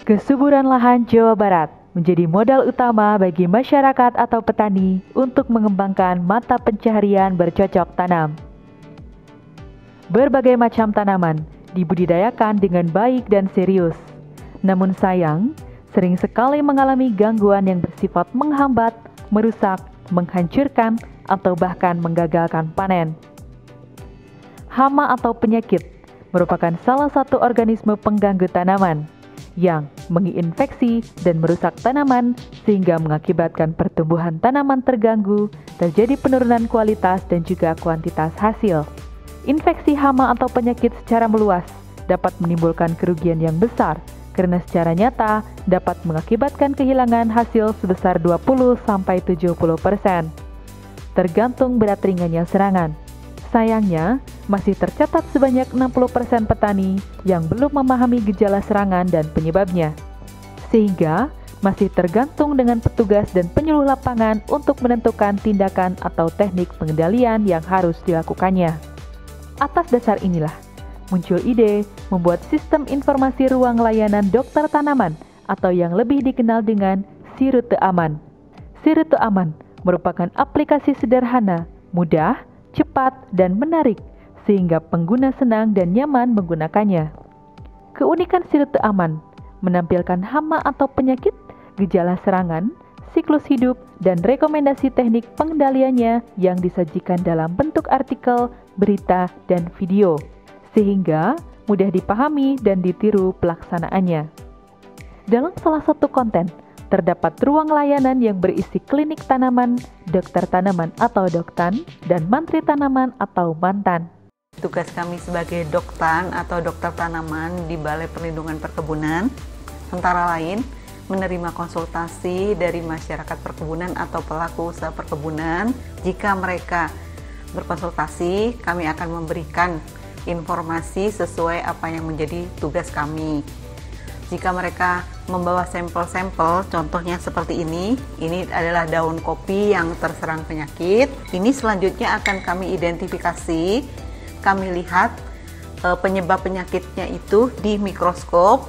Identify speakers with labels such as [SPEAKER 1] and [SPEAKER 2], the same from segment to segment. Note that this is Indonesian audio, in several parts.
[SPEAKER 1] Kesuburan lahan Jawa Barat menjadi modal utama bagi masyarakat atau petani untuk mengembangkan mata pencaharian bercocok tanam. Berbagai macam tanaman dibudidayakan dengan baik dan serius. Namun sayang, sering sekali mengalami gangguan yang bersifat menghambat, merusak, menghancurkan, atau bahkan menggagalkan panen. Hama atau penyakit merupakan salah satu organisme pengganggu tanaman yang menginfeksi dan merusak tanaman sehingga mengakibatkan pertumbuhan tanaman terganggu, terjadi penurunan kualitas dan juga kuantitas hasil. Infeksi hama atau penyakit secara meluas dapat menimbulkan kerugian yang besar karena secara nyata dapat mengakibatkan kehilangan hasil sebesar 20-70%. Tergantung berat ringannya serangan. Sayangnya, masih tercatat sebanyak 60% petani yang belum memahami gejala serangan dan penyebabnya. Sehingga, masih tergantung dengan petugas dan penyuluh lapangan untuk menentukan tindakan atau teknik pengendalian yang harus dilakukannya. Atas dasar inilah, muncul ide membuat sistem informasi ruang layanan dokter tanaman atau yang lebih dikenal dengan Si Rute Aman. Si Rute Aman merupakan aplikasi sederhana, mudah, cepat, dan menarik, sehingga pengguna senang dan nyaman menggunakannya. Keunikan Si Rute Aman menampilkan hama atau penyakit, gejala serangan, siklus hidup, dan rekomendasi teknik pengendaliannya yang disajikan dalam bentuk artikel, berita, dan video, sehingga mudah dipahami dan ditiru pelaksanaannya. Dalam salah satu konten, terdapat ruang layanan yang berisi klinik tanaman, dokter tanaman atau doktan, dan mantri tanaman atau mantan.
[SPEAKER 2] Tugas kami sebagai doktan atau dokter tanaman di Balai Perlindungan Perkebunan, antara lain menerima konsultasi dari masyarakat perkebunan atau pelaku usaha perkebunan. Jika mereka berkonsultasi, kami akan memberikan informasi sesuai apa yang menjadi tugas kami. Jika mereka membawa sampel-sampel, contohnya seperti ini adalah daun kopi yang terserang penyakit. Ini selanjutnya akan kami identifikasi, kami lihat penyebab penyakitnya itu di mikroskop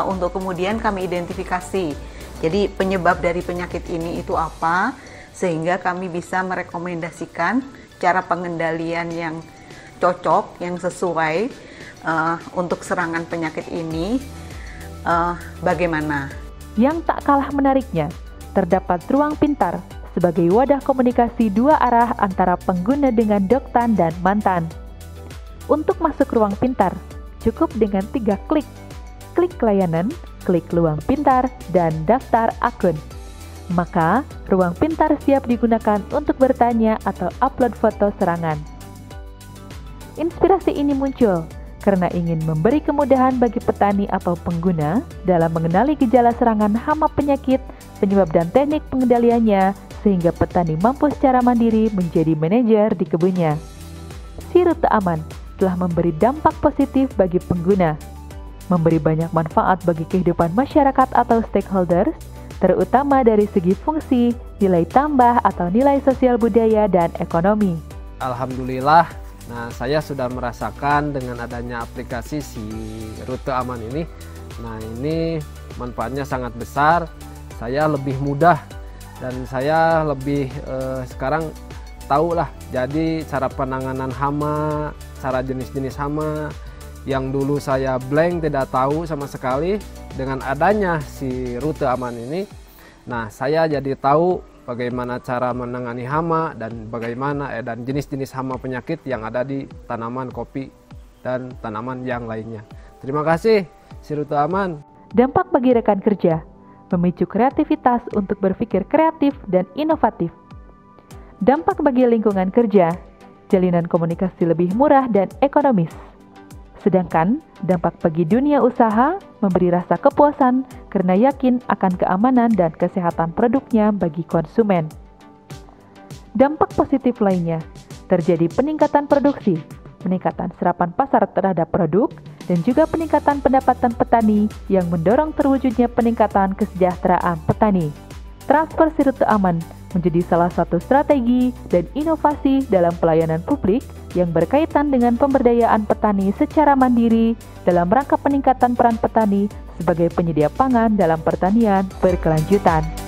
[SPEAKER 2] untuk kemudian kami identifikasi. Jadi penyebab dari penyakit ini itu apa, sehingga kami bisa merekomendasikan cara pengendalian yang cocok, yang sesuai untuk serangan penyakit ini. Bagaimana?
[SPEAKER 1] Yang tak kalah menariknya, terdapat ruang pintar sebagai wadah komunikasi dua arah antara pengguna dengan doktan dan mantan. Untuk masuk ruang pintar, cukup dengan 3 klik. Klik layanan, klik ruang pintar, dan daftar akun. Maka, ruang pintar siap digunakan untuk bertanya atau upload foto serangan. Inspirasi ini muncul karena ingin memberi kemudahan bagi petani atau pengguna dalam mengenali gejala serangan hama penyakit, penyebab dan teknik pengendaliannya, sehingga petani mampu secara mandiri menjadi manajer di kebunnya. Si Rute Aman telah memberi dampak positif bagi pengguna, memberi banyak manfaat bagi kehidupan masyarakat atau stakeholders, terutama dari segi fungsi, nilai tambah atau nilai sosial budaya dan ekonomi.
[SPEAKER 3] Alhamdulillah, saya sudah merasakan dengan adanya aplikasi Si Rute Aman ini. Ini manfaatnya sangat besar. Saya lebih mudah dan saya lebih sekarang tahulah jadi cara penanganan hama, cara jenis-jenis hama yang dulu saya blank, tidak tahu sama sekali. Dengan adanya Si Rute Aman ini, saya jadi tahu bagaimana cara menangani hama dan bagaimana dan jenis-jenis hama penyakit yang ada di tanaman kopi dan tanaman yang lainnya. Terima kasih Si Rute Aman.
[SPEAKER 1] Dampak bagi rekan kerja, memicu kreativitas untuk berpikir kreatif dan inovatif. Dampak bagi lingkungan kerja, jalinan komunikasi lebih murah dan ekonomis. Sedangkan dampak bagi dunia usaha memberi rasa kepuasan karena yakin akan keamanan dan kesehatan produknya bagi konsumen. Dampak positif lainnya, terjadi peningkatan produksi, peningkatan serapan pasar terhadap produk, dan juga peningkatan pendapatan petani yang mendorong terwujudnya peningkatan kesejahteraan petani. Transfer Si Rute Aman menjadi salah satu strategi dan inovasi dalam pelayanan publik yang berkaitan dengan pemberdayaan petani secara mandiri dalam rangka peningkatan peran petani sebagai penyedia pangan dalam pertanian berkelanjutan.